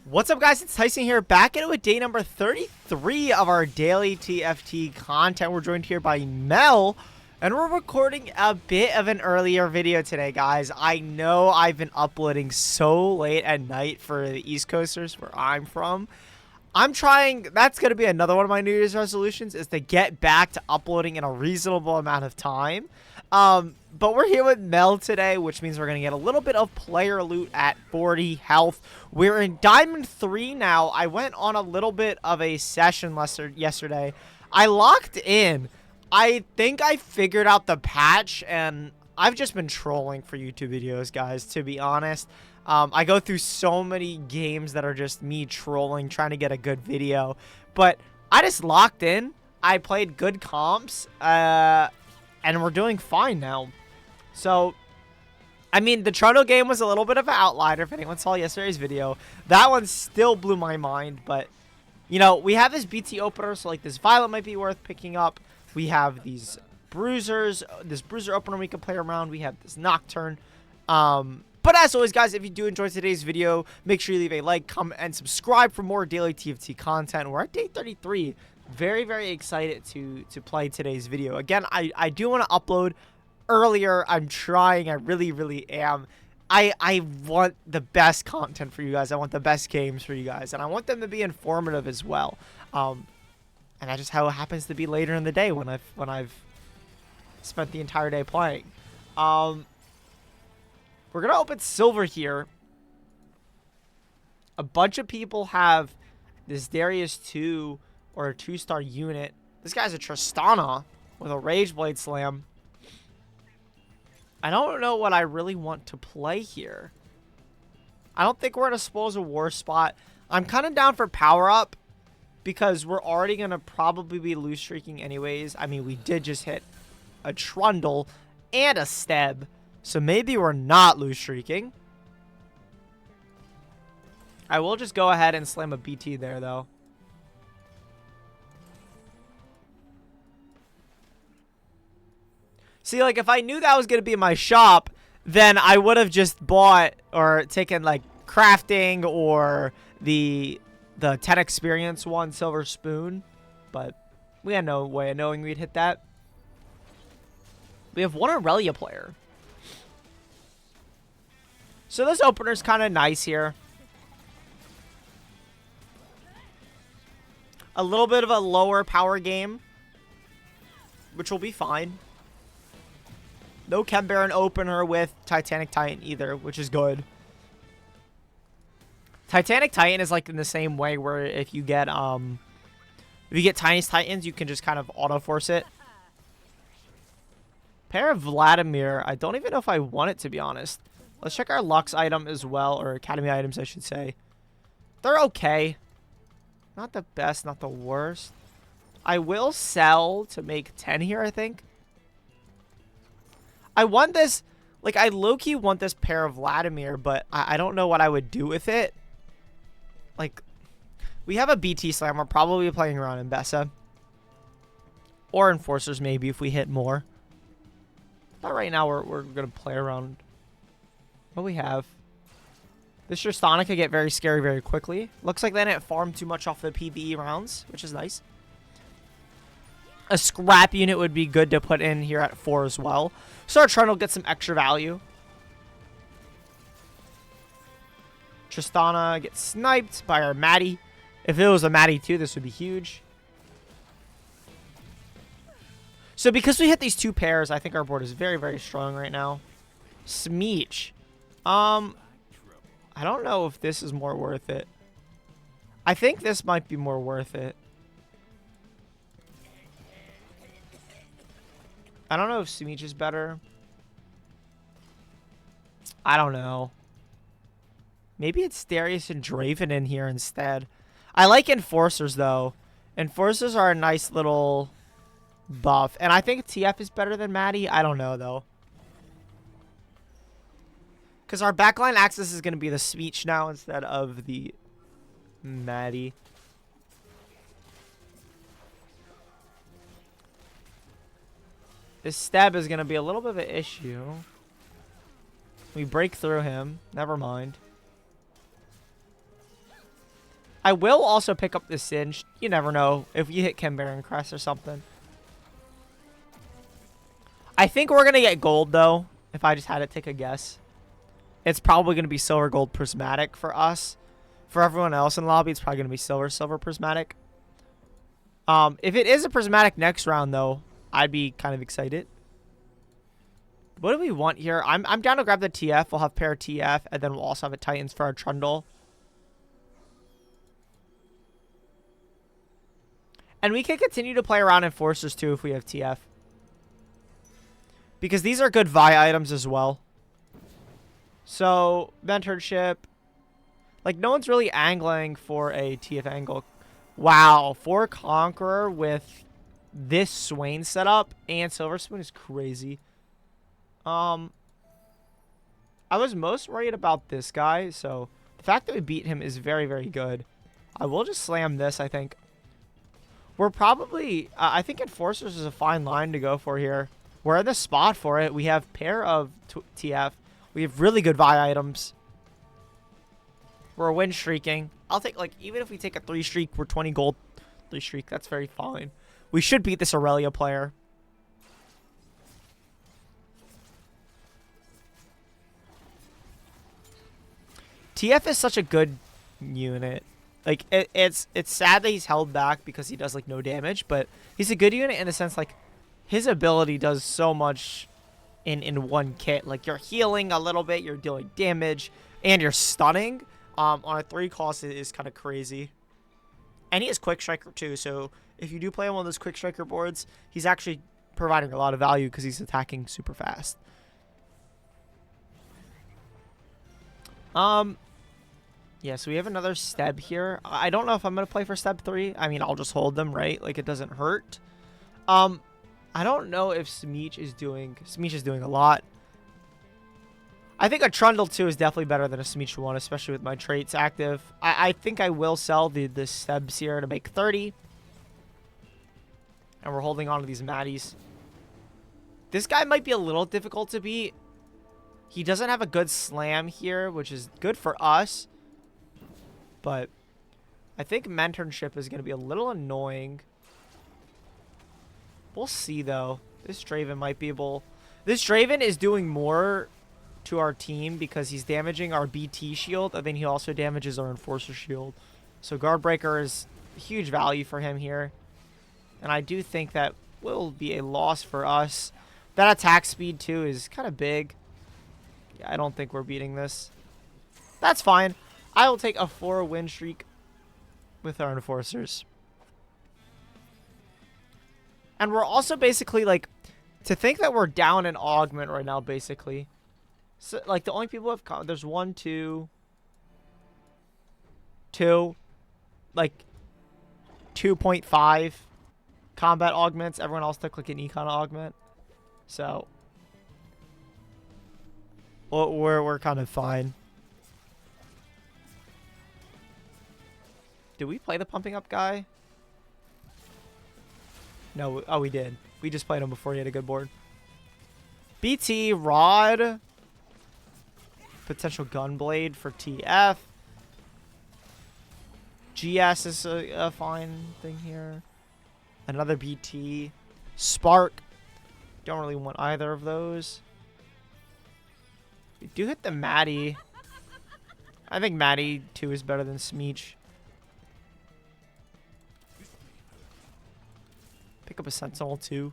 What's up, guys? It's Tyson here, back into day number 33 of our daily TFT content. We're joined here by Mel, and we're recording a bit of an earlier video today, guys. I know I've been uploading so late at night for the East Coasters, where I'm from. I'm trying, that's going to be another one of my New Year's resolutions, is to get back to uploading in a reasonable amount of time. But we're here with Mel today, which means we're going to get a little bit of player loot at 40 health. We're in Diamond 3 now. I went on a little bit of a session yesterday. I locked in. I think I figured out the patch, and I've just been trolling for YouTube videos, guys, to be honest. I go through so many games that are just me trolling, trying to get a good video. But I just locked in. I played good comps, and we're doing fine now. So, I mean, the Toronto game was a little bit of an outlier, if anyone saw yesterday's video. That one still blew my mind, but, you know, we have this BT opener, so, like, this Violet might be worth picking up. We have these Bruisers, this Bruiser opener we can play around. We have this Nocturne. But as always, guys, if you do enjoy today's video, make sure you leave a like, comment, and subscribe for more daily TFT content. We're at day 33. Very, very excited to play today's video. Again, I do want to upload earlier. I'm trying. I really, really am. I want the best content for you guys. I want the best games for you guys. And I want them to be informative as well. And that's just how it happens to be later in the day when I've spent the entire day playing. We're going to open silver here. A bunch of people have this Darius 2 or a 2-star unit. This guy's a Tristana with a Rageblade Slam. I don't know what I really want to play here. I don't think we're in a Spoils of War spot. I'm kind of down for Power Up because we're already going to probably be loose streaking anyways. I mean, we did just hit a Trundle and a Steb. So maybe we're not loose streaking. I will just go ahead and slam a BT there, though. See, like, if I knew that was going to be my shop, then I would have just bought or taken, like, crafting or the 10 experience one, Silver Spoon. But we had no way of knowing we'd hit that. We have one Aurelia player. So this opener's kind of nice here. A little bit of a lower power game, which will be fine. No Chem Baron opener with Titanic Titan either, which is good. Titanic Titan is like in the same way where if you get Tiniest Titans, you can just kind of auto force it. Pair of Vladimir. I don't even know if I want it, to be honest. Let's check our Lux item as well, or Academy items, I should say. They're okay. Not the best, not the worst. I will sell to make 10 here, I think. I want this, like, I low-key want this pair of Vladimir, but I don't know what I would do with it. Like, we have a BT Slam. We're probably playing around in Bessa. Or Enforcers, maybe, if we hit more. But right now, we're going to play around. What we have? This Tristana could get very scary very quickly. Looks like they didn't farm too much off the PvE rounds, which is nice. A scrap unit would be good to put in here at 4 as well. So our Trundle gets some extra value. Tristana gets sniped by our Maddie. If it was a Maddie too, this would be huge. So because we hit these two pairs, I think our board is very, very strong right now. Smeech. I don't know if this is more worth it. I think this might be more worth it. I don't know if Smeech is better. I don't know. Maybe it's Darius and Draven in here instead. I like Enforcers, though. Enforcers are a nice little buff. And I think TF is better than Maddie. I don't know, though. Because our backline access is going to be the Smeech now instead of the Maddie. This Steb is going to be a little bit of an issue. We break through him. Never mind. I will also pick up the Singe. You never know if you hit Kimberan Crest or something. I think we're going to get gold, though, if I just had to take a guess. It's probably going to be silver, gold, prismatic for us. For everyone else in the lobby, it's probably going to be silver, silver, prismatic. If it is a prismatic next round, though, I'd be kind of excited. What do we want here? I'm down to grab the TF. We'll have pair TF, and then we'll also have a Titans for our Trundle. And we can continue to play around Enforcers, too, if we have TF. Because these are good Vi items as well. So, mentorship. Like, no one's really angling for a TF angle. Wow, 4 Conqueror with this Swain setup and Silver Spoon is crazy. I was most worried about this guy, so the fact that we beat him is very, very good. I will just slam this, I think. We're probably... I think Enforcers is a fine line to go for here. We're in the spot for it. We have pair of TF. We have really good Vi items. We're win streaking. I'll take, like, even if we take a 3 streak, we're 20 gold. 3 streak, that's very fine. We should beat this Aurelia player. TF is such a good unit. Like, it's sad that he's held back because he does, like, no damage, but he's a good unit in the sense, like, his ability does so much in one kit. Like, you're healing a little bit, you're dealing damage, and you're stunning. On a 3 cost is kind of crazy. And he has Quick Striker too, so if you do play on one of those Quick Striker boards, he's actually providing a lot of value because he's attacking super fast. Yeah, so we have another Steb here. I don't know if I'm going to play for Steb 3. I mean, I'll just hold them, right? Like, it doesn't hurt. I don't know if Smeech is doing a lot. I think a Trundle 2 is definitely better than a Smeech 1, especially with my traits active. I think I will sell the Stebs here to make 30. And we're holding on to these Maddies. This guy might be a little difficult to beat. He doesn't have a good slam here, which is good for us. But I think mentorship is going to be a little annoying. We'll see, though. This Draven might be able... This Draven is doing more to our team because he's damaging our BT shield, and then he also damages our Enforcer shield. So Guard Breaker is huge value for him here. And I do think that will be a loss for us. That attack speed, too, is kind of big. Yeah, I don't think we're beating this. That's fine. I will take a 4 win streak with our Enforcers. And we're also basically, like, to think that we're down in Augment right now, basically. So, like, the only people who have come, there's 1, 2, like, 2.5 combat augments. Everyone else took, like, an econ augment. So, we're kind of fine. Did we play the pumping up guy? No, oh, we did. We just played him before he had a good board. BT, Rod. Potential Gunblade for TF. GS is a fine thing here. Another BT. Spark. Don't really want either of those. We do hit the Maddie. I think Maddie 2 is better than Smeech. Pick up a Sentinel too.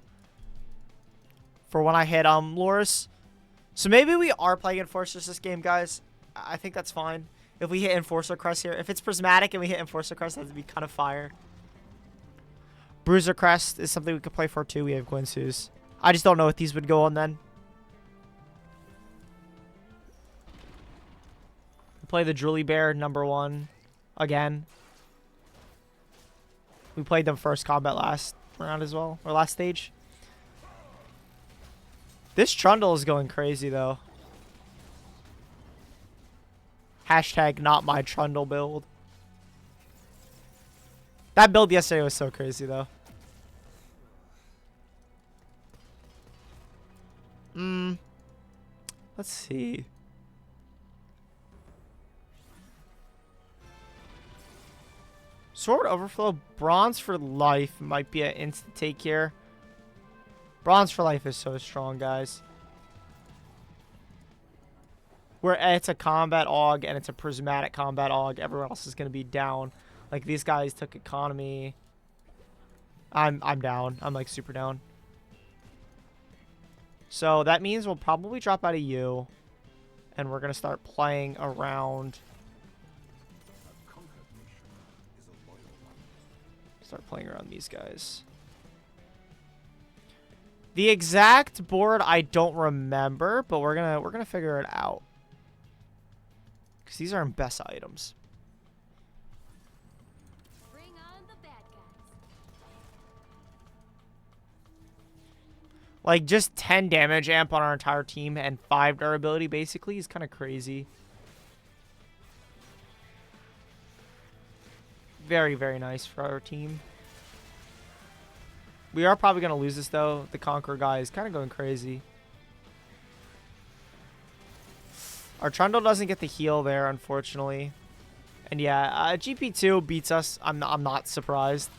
For when I hit Loris. So maybe we are playing Enforcers this game, guys. I think that's fine. If we hit Enforcer Crest here. If it's Prismatic and we hit Enforcer Crest, that would be kind of fire. Bruiser Crest is something we could play for too. We have Gwynsu's. I just don't know if these would go on then. We play the Drooly Bear #1 again. We played them first combat last round as well, or last stage. This Trundle is going crazy though. Hashtag not my Trundle build. That build yesterday was so crazy though. Let's see. Sword Overflow, Bronze for Life might be an instant take here. Bronze for Life is so strong, guys. Where it's a combat aug and it's a prismatic combat aug, everyone else is going to be down. Like, these guys took economy. I'm down. I'm, like, super down. So that means we'll probably drop out of you. And we're going to start playing around. Start playing around these guys. The exact board I don't remember, but we're gonna figure it out. Because these are best items. Bring on the bad guys. Like, just 10 damage amp on our entire team and 5 durability, basically, is kind of crazy. Very, very nice for our team. We are probably going to lose this, though. The Conqueror guy is kind of going crazy. Our Trundle doesn't get the heal there, unfortunately. And yeah, GP2 beats us. I'm not surprised.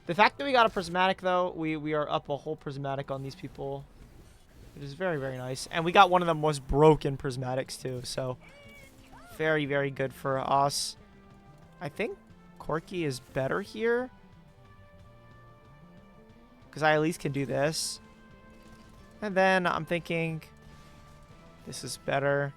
The fact that we got a Prismatic, though, we are up a whole Prismatic on these people. It is very, very nice. And we got one of the most broken Prismatics, too. So, very, very good for us. I think Corky is better here. Because I at least can do this. And then I'm thinking this is better.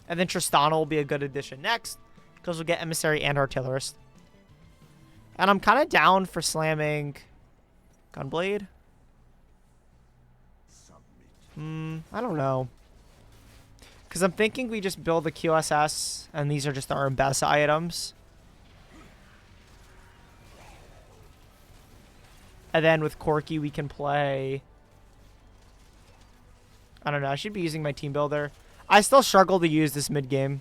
And then Tristana will be a good addition next. Because we'll get Emissary and Artillerist. And I'm kind of down for slamming Gunblade. I don't know. Because I'm thinking we just build the QSS, and these are just our best items. And then with Corky, we can play... I don't know. I should be using my team builder. I still struggle to use this mid-game.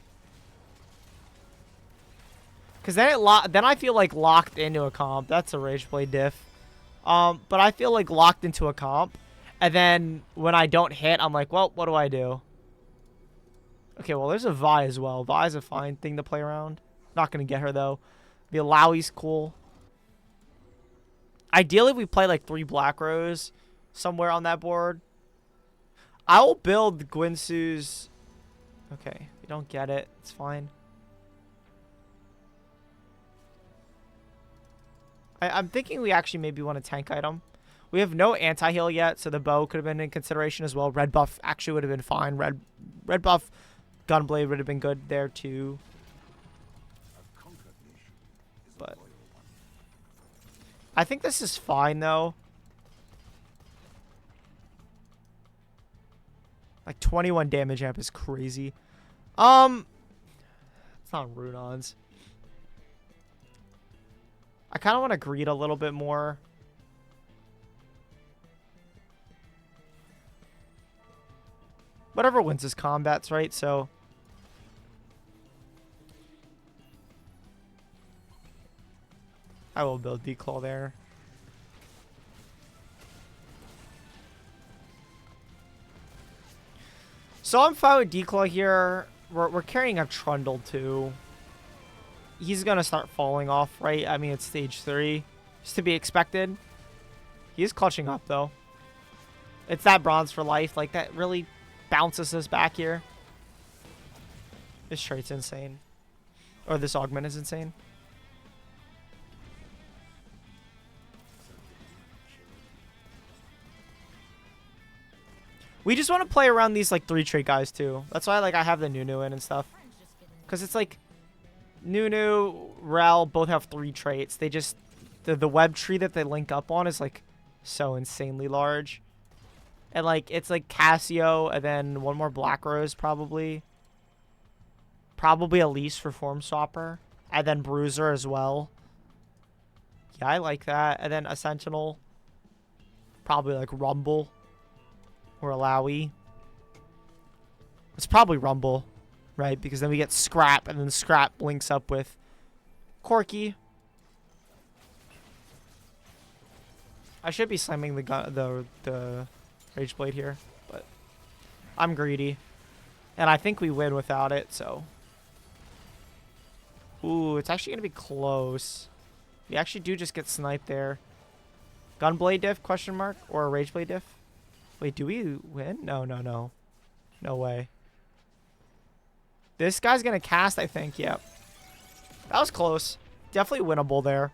Because then I feel like locked into a comp. That's a Rage Play diff. But I feel like locked into a comp. And then when I don't hit, I'm like, well, what do I do? Okay, well, there's a Vi as well. Vi's a fine thing to play around. Not going to get her, though. The Alawi's cool. Ideally, we play like 3 Black Rose somewhere on that board. I will build Gwinsu's... Okay, you don't get it. It's fine. I'm thinking we actually maybe want a tank item. We have no anti-heal yet, so the bow could have been in consideration as well. Red buff actually would have been fine. Red buff Gunblade would have been good there too. But I think this is fine though. Like 21 damage amp is crazy. It's not Runons. I kind of want to greed a little bit more. Whatever wins is combats, right? So I will build Declaw there. So I'm fine with Declaw here. We're carrying a Trundle too. He's going to start falling off, right? I mean, it's stage 3. It's to be expected. He is clutching up, though. It's that Bronze for Life. Like, that really bounces us back here. This trait's insane. Or this Augment is insane. We just want to play around these, like, 3 trait guys, too. That's why, like, I have the Nunu in and stuff. Because it's, like... Nunu, Rel both have 3 traits. They just... The web tree that they link up on is, like, so insanely large. And, like, it's, like, Cassio and then one more Black Rose, probably. Probably Elise for Form Swapper. And then Bruiser as well. Yeah, I like that. And then a Sentinel. Probably, like, Rumble. Or Alawi. It's probably Rumble. Right, because then we get Scrap, and then Scrap links up with Corky. I should be slamming the Rage Blade here, but I'm greedy. And I think we win without it, so. Ooh, it's actually going to be close. We actually do just get sniped there. Gunblade diff, question mark? Or a Rage Blade diff? Wait, do we win? No, no, no. No way. This guy's going to cast, I think. Yep. That was close. Definitely winnable there.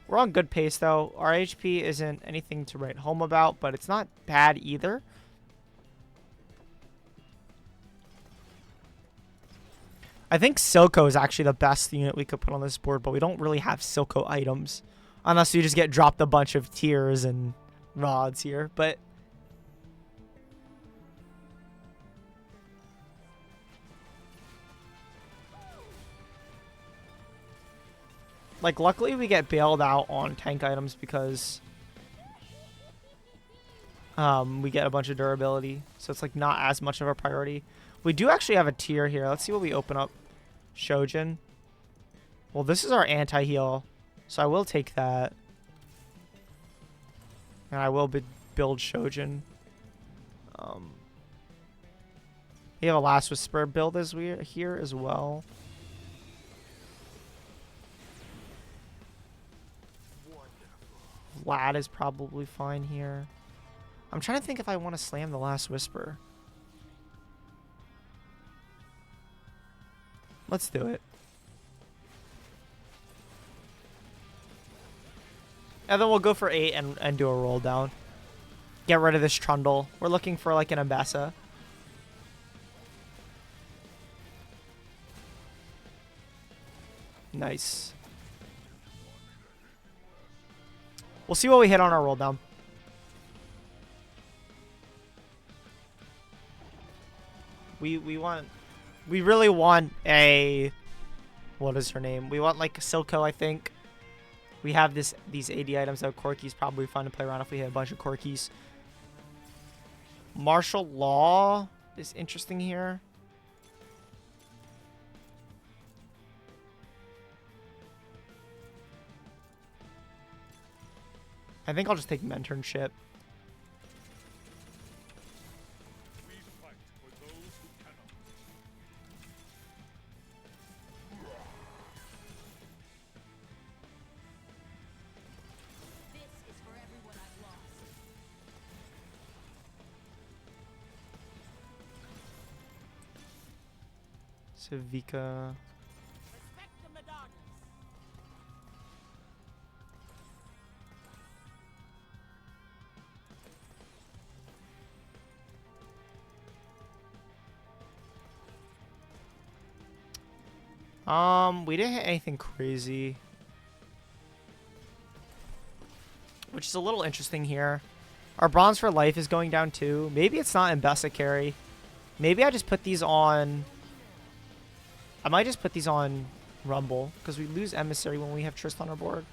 We're on good pace, though. Our HP isn't anything to write home about, but it's not bad either. I think Silco is actually the best unit we could put on this board, but we don't really have Silco items. Unless we just get dropped a bunch of tiers and rods here, but... Like, luckily we get bailed out on tank items because we get a bunch of durability. So it's, like, not as much of a priority. We do actually have a tier here. Let's see what we open up. Shojin. Well, this is our anti-heal. So I will take that. And I will build Shojin. We have a Last Whisper build as we here as well. Vlad is probably fine here. I'm trying to think if I want to slam the Last Whisper. Let's do it. And then we'll go for 8 and do a roll down. Get rid of this Trundle. We're looking for like an Ambessa. Nice. We'll see what we hit on our roll down. We really want a, what is her name? We want like Silco, I think. We have these AD items that Corki's probably fun to play around if we hit a bunch of Corki's. Martial Law is interesting here. I think I'll just take Mentorship. Vika. We didn't hit anything crazy, which is a little interesting here. Our bronze for Lyfe is going down too. Maybe it's not Ambessa carry. Maybe I just put these on. I might just put these on Rumble, because we lose Emissary when we have Trist on our board.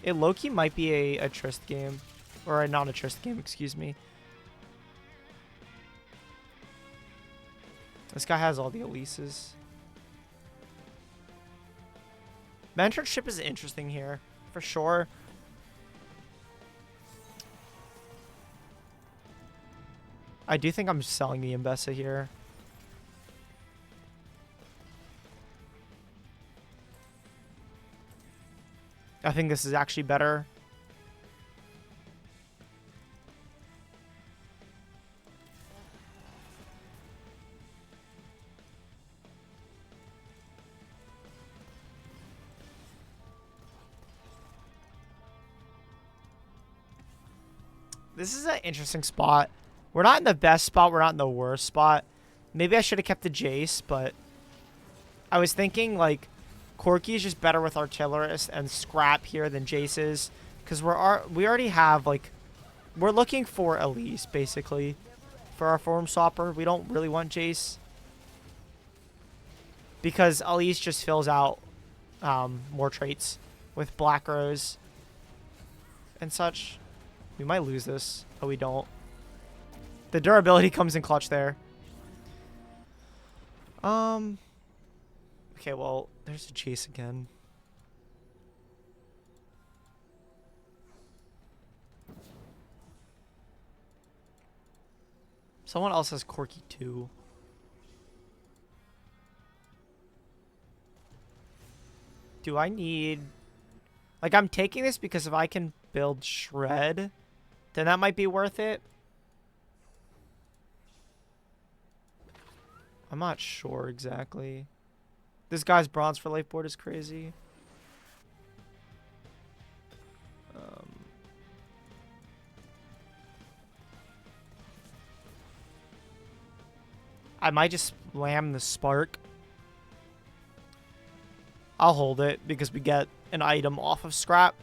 It low-key might be a Trist game. Or not a Trist game, excuse me. This guy has all the Elises. Mentorship is interesting here, for sure. I do think I'm selling the Ambessa here. I think this is actually better. This is an interesting spot. We're not in the best spot. We're not in the worst spot. Maybe I should have kept the Jace, but I was thinking, like, Corki is just better with Artillerist and Scrap here than Jace is. Because we already have, like, we're looking for Elise, basically, for our Form Swapper. We don't really want Jace. Because Elise just fills out more traits with Black Rose and such. We might lose this, but we don't. The durability comes in clutch there. We Okay, well, there's a chase again. Someone else has Corky too. Do I need... Like, I'm taking this because if I can build Shred, then that might be worth it. I'm not sure exactly. This guy's bronze for life board is crazy. I might just slam the spark. I'll hold it because we get an item off of scrap.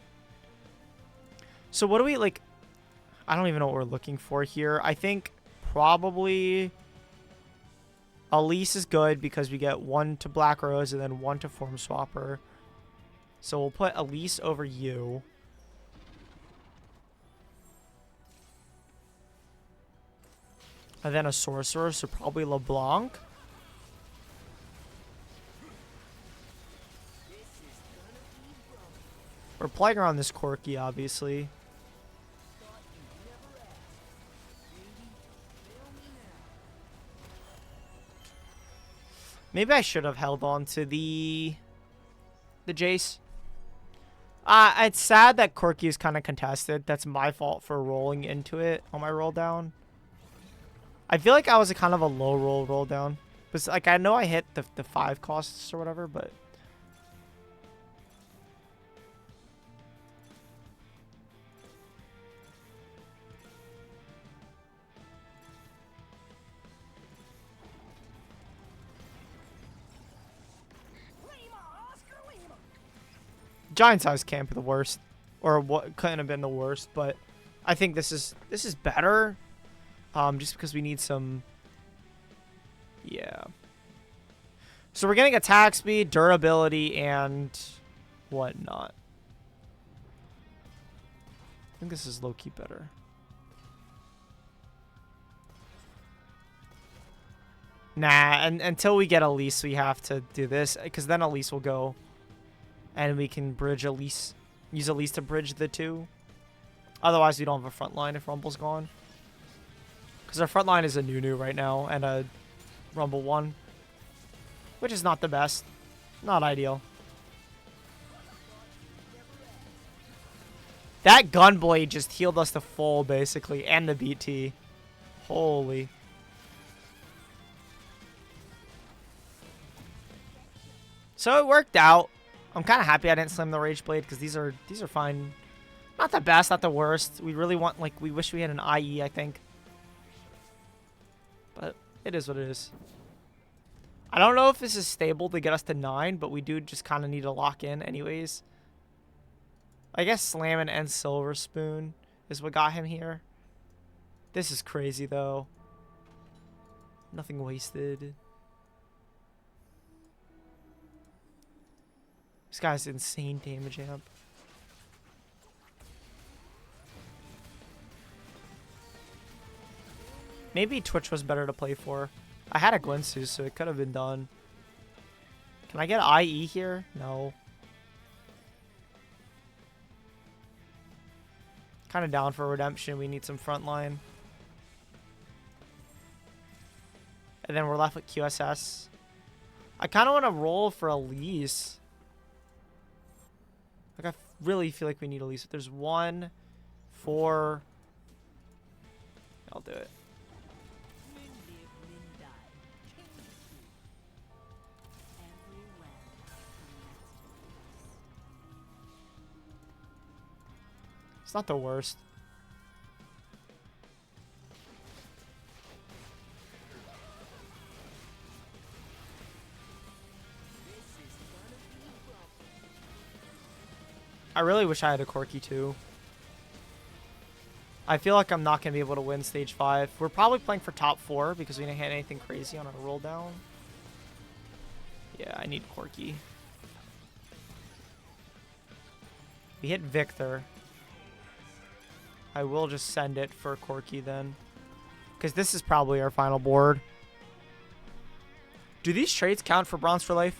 So what do we like? I don't even know what we're looking for here. I think probably Elise is good because we get 1 to Black Rose and then 1 to Form Swapper. So we'll put Elise over you. And then a sorcerer, so probably LeBlanc. We're playing around this Corky, obviously. Maybe I should have held on to the Jace. It's sad that Corky is kind of contested. That's my fault for rolling into it on my roll down. I feel like I was a kind of a low roll down. But like I know I hit the 5 costs or whatever, but giant size can't be the worst, or what couldn't have been the worst, but I think this is better. Just because we need some, yeah. So we're getting attack speed, durability, and whatnot. I think this is low-key better. Nah, and until we get Elise, we have to do this, because then Elise will go, and we can bridge Elise, use Elise to bridge the 2. Otherwise, we don't have a front line if Rumble's gone. Because our front line is a Nunu right now and a Rumble 1. Which is not the best. Not ideal. That Gunblade just healed us to full, basically. And the BT. Holy. So it worked out. I'm kind of happy I didn't slam the Rage Blade because these are fine. Not the best, not the worst. We really want, like, we wish we had an IE, I think. But it is what it is. I don't know if this is stable to get us to 9, but we do just kind of need to lock in anyways. I guess Slamming and Silver Spoon is what got him here. This is crazy, though. Nothing wasted. This guy's insane damage amp. Maybe Twitch was better to play for. I had a Gwensu, so it could have been done. Can I get IE here? No. Kind of down for redemption. We need some front line. And then we're left with QSS. I kind of want to roll for Elise. Like, I really feel like we need Elise. If there's 1, 4... I'll do it. It's not the worst. I really wish I had a Corky too. I feel like I'm not going to be able to win stage 5. We're probably playing for top 4 because we didn't hit anything crazy on our roll down. Yeah, I need Corky. We hit Victor. I will just send it for Corky then. Because this is probably our final board. Do these traits count for Bronze for Life?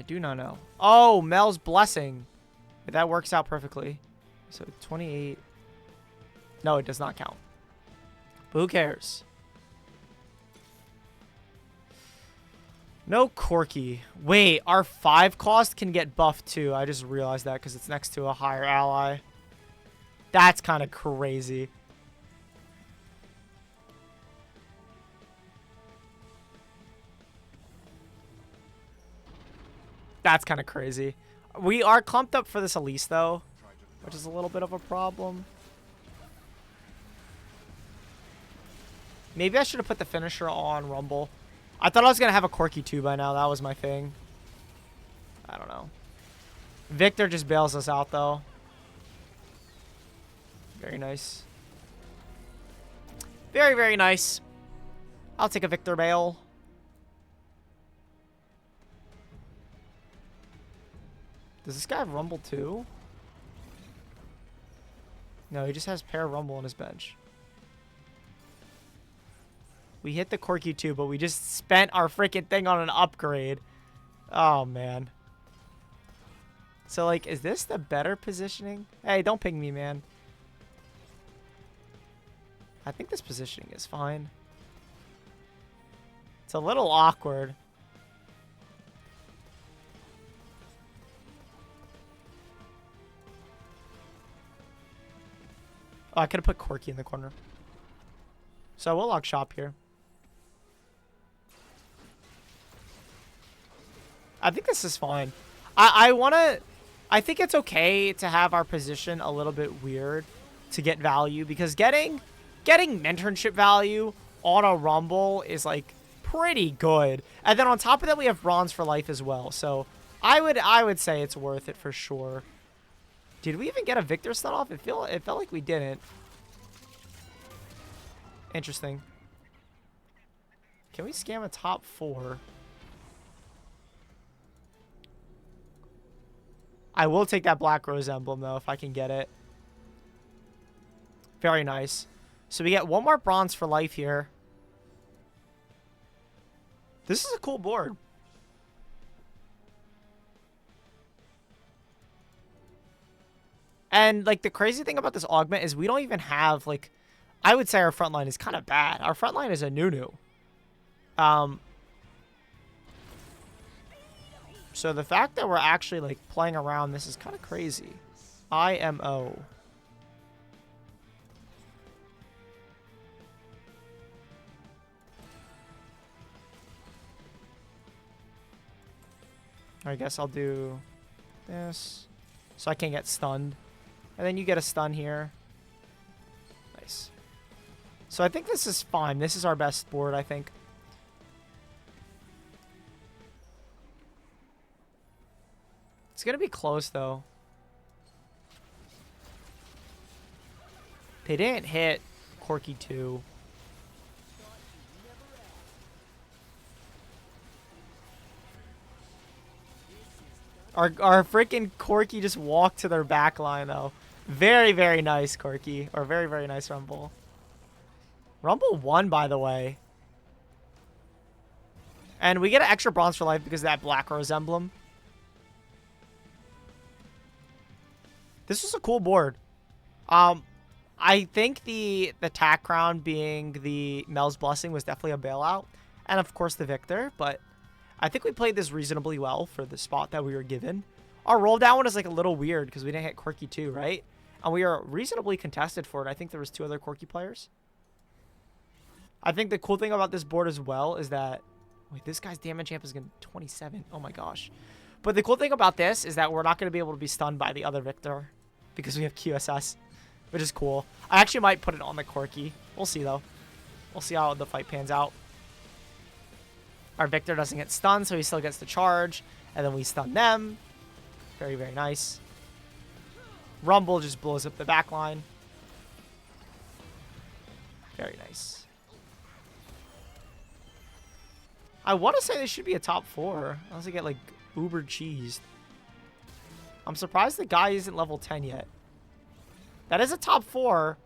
do not know. Oh, Mel's blessing. That works out perfectly. So 28. No, it does not count. But who cares? No Corky. Wait, our 5 cost can get buffed too. I just realized that because it's next to a higher ally. That's kind of crazy. That's kind of crazy. We are clumped up for this Elise though, which is a little bit of a problem. Maybe I should have put the finisher on Rumble. I thought I was going to have a Corky too by now. That was my thing. I don't know. Victor just bails us out though. Very nice. Very, very nice. I'll take a Victor bail. Does this guy have Rumble too? No, he just has Pair Rumble on his bench. We hit the Corky too, but we just spent our freaking thing on an upgrade. Oh, man. So, like, is this the better positioning? Hey, don't ping me, man. I think this positioning is fine. It's a little awkward. Oh, I could have put Corky in the corner. So we'll log shop here. I think this is fine. I think it's okay to have our position a little bit weird to get value, because getting mentorship value on a Rumble is like pretty good. And then on top of that, we have bronze for Lyfe as well. So I would say it's worth it for sure. Did we even get a Victor stun off? It felt like we didn't. Interesting. Can we scam a top 4? I will take that Black Rose emblem, though, if I can get it. Very nice. So we get 1 more bronze for Lyfe here. This is a cool board. And, like, the crazy thing about this augment is we don't even have, like... I would say our front line is kind of bad. Our front line is a Nunu. So the fact that we're actually, like, playing around this is kind of crazy. IMO. I guess I'll do this. So I can get stunned. And then you get a stun here. Nice. So I think this is fine. This is our best board, I think. It's going to be close, though. They didn't hit Corky 2. Our freaking Corky just walked to their back line, though. Very, very nice, Corky. Or very, very nice Rumble. Rumble won, by the way. And we get an extra bronze for Lyfe because of that Black Rose emblem. This was a cool board. I think the Tack Crown being the Mel's Blessing was definitely a bailout. And, of course, the Victor. But I think we played this reasonably well for the spot that we were given. Our roll down one is like a little weird because we didn't hit Corky 2, right? And we are reasonably contested for it. I think there was 2 other Corky players. I think the cool thing about this board as well is that... Wait, this guy's damage amp is going to 27. Oh my gosh. But the cool thing about this is that we're not going to be able to be stunned by the other Victor because we have QSS, which is cool. I actually might put it on the Corky. We'll see, though. We'll see how the fight pans out. Our Victor doesn't get stunned, so he still gets the charge. And then we stun them. Very, very nice. Rumble just blows up the back line. Very nice. I want to say this should be a top 4. Unless I get, like, uber cheesed. I'm surprised the guy isn't level 10 yet. That is a top 4.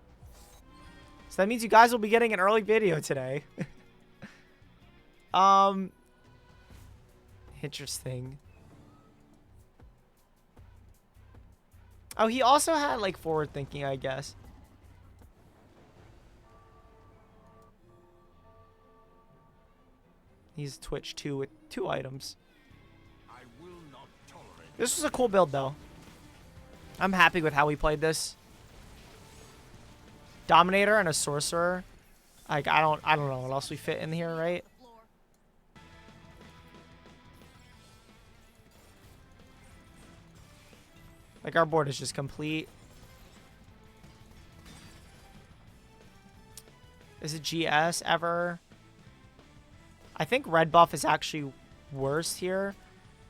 So that means you guys will be getting an early video today. Interesting. Oh, he also had, like, forward thinking, I guess. He's Twitch 2 with 2 items. I will not tolerate. This was a cool build, though. I'm happy with how we played this. Dominator and a sorcerer. Like, I don't know what else we fit in here, right? Like, our board is just complete. Is it GS ever? I think red buff is actually worse here.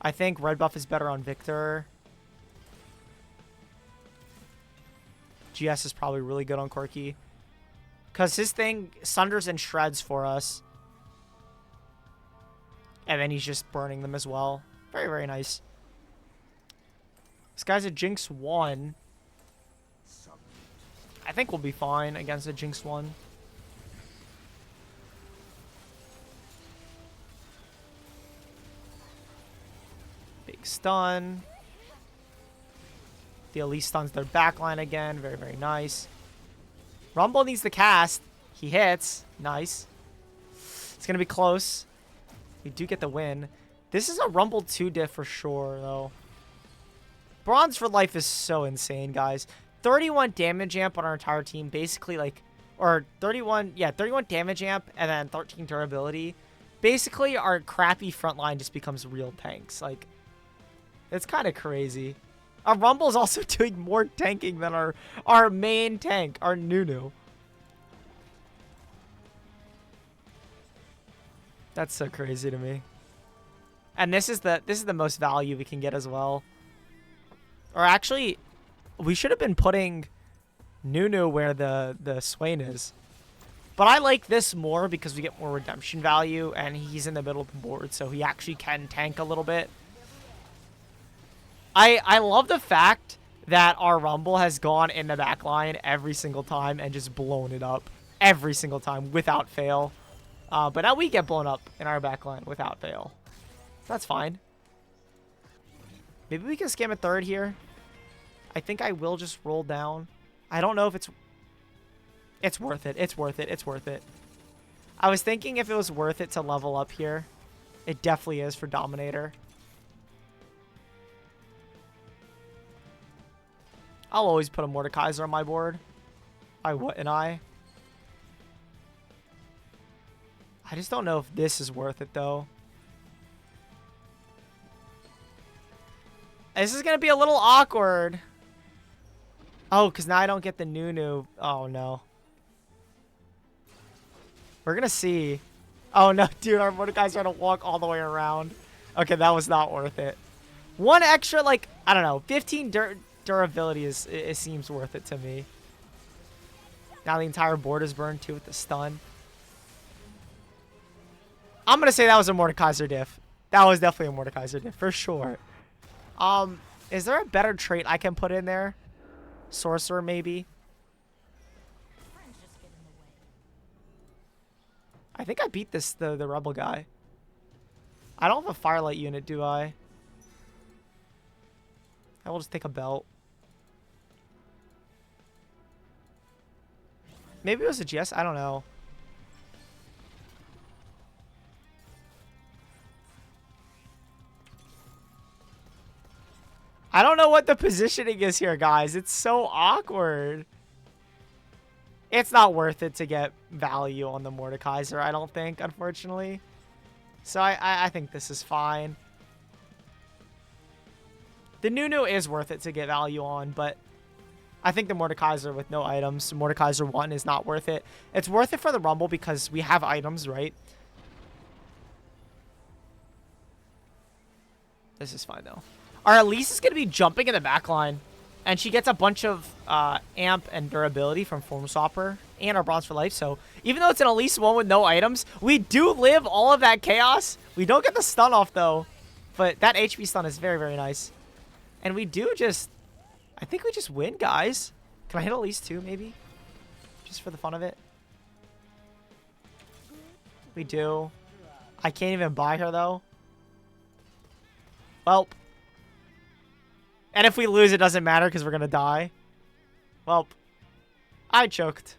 I think red buff is better on Victor. GS is probably really good on Corki. Because his thing sunders and shreds for us. And then he's just burning them as well. Very, very nice. This guy's a Jinx 1. I think we'll be fine against a Jinx 1. Big stun. The Elise stuns their backline again. Very, very nice. Rumble needs to cast. He hits. Nice. It's going to be close. We do get the win. This is a Rumble 2 diff for sure, though. Bronze for Lyfe is so insane, guys. 31 damage amp on our entire team. Basically, like... Or 31... Yeah, 31 damage amp and then 13 durability. Basically, our crappy front line just becomes real tanks. Like, it's kind of crazy. Our Rumble's also doing more tanking than our main tank, our Nunu. That's so crazy to me. And this is the most value we can get as well. Or actually, we should have been putting Nunu where the Swain is. But I like this more because we get more redemption value and he's in the middle of the board, so he actually can tank a little bit. I love the fact that our Rumble has gone in the back line every single time and just blown it up every single time without fail. But now we get blown up in our back line without fail. That's fine. Maybe we can scam a third here. I think I will just roll down. I don't know if it's... It's worth it. It's worth it. It's worth it. I was thinking if it was worth it to level up here. It definitely is for Dominator. I'll always put a Mordekaiser on my board. I wouldn't I? I just don't know if this is worth it, though. This is going to be a little awkward. Oh, because now I don't get the Nunu. Oh, no. We're going to see. Oh, no, dude. Our Mordekaiser are going to walk all the way around. Okay, that was not worth it. One extra, like, I don't know, 15 durability it seems worth it to me. Now the entire board is burned, too, with the stun. I'm going to say that was a Mordekaiser diff. That was definitely a Mordekaiser diff, for sure. Is there a better trait I can put in there? Sorcerer, maybe? I think I beat the Rebel guy. I don't have a Firelight unit, do I? I will just take a belt. Maybe it was a GS? I don't know. I don't know what the positioning is here, guys. It's so awkward. It's not worth it to get value on the Mordekaiser, I don't think, unfortunately. So I think this is fine. The Nunu is worth it to get value on, but I think the Mordekaiser with no items, Mordekaiser 1 is not worth it. It's worth it for the Rumble because we have items, right? This is fine, though. Our Elise is going to be jumping in the back line, and she gets a bunch of amp and durability from Form Swapper and our Bronze for Life. So even though it's an Elise 1 with no items, we do live all of that chaos. We don't get the stun off, though, but that HP stun is very, very nice. And we do just... I think we just win, guys. Can I hit Elise 2, maybe? Just for the fun of it. We do. I can't even buy her, though. Well... And if we lose, it doesn't matter because we're going to die. Well, I choked.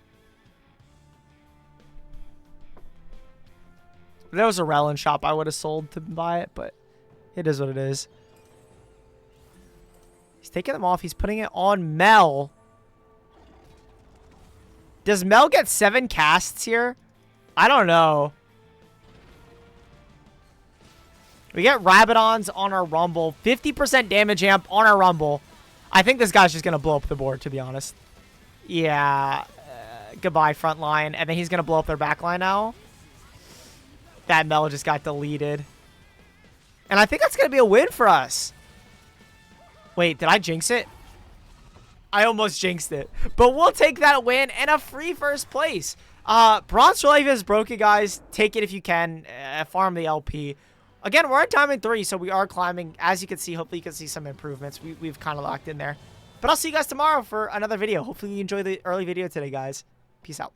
If there was a Relin shop, I would have sold to buy it, but it is what it is. He's taking them off. He's putting it on Mel. Does Mel get 7 casts here? I don't know. We get Rabadons on our Rumble. 50% damage amp on our Rumble. I think this guy's just going to blow up the board, to be honest. Yeah. Goodbye, front line. And then he's going to blow up their back line now. That Mel just got deleted. And I think that's going to be a win for us. Wait, did I jinx it? I almost jinxed it. But we'll take that win and a free first place. Bronze for Life is broken, guys. Take it if you can. Farm the LP. Again, we're at Diamond 3, so we are climbing. As you can see, hopefully you can see some improvements. We've kind of locked in there. But I'll see you guys tomorrow for another video. Hopefully you enjoyed the early video today, guys. Peace out.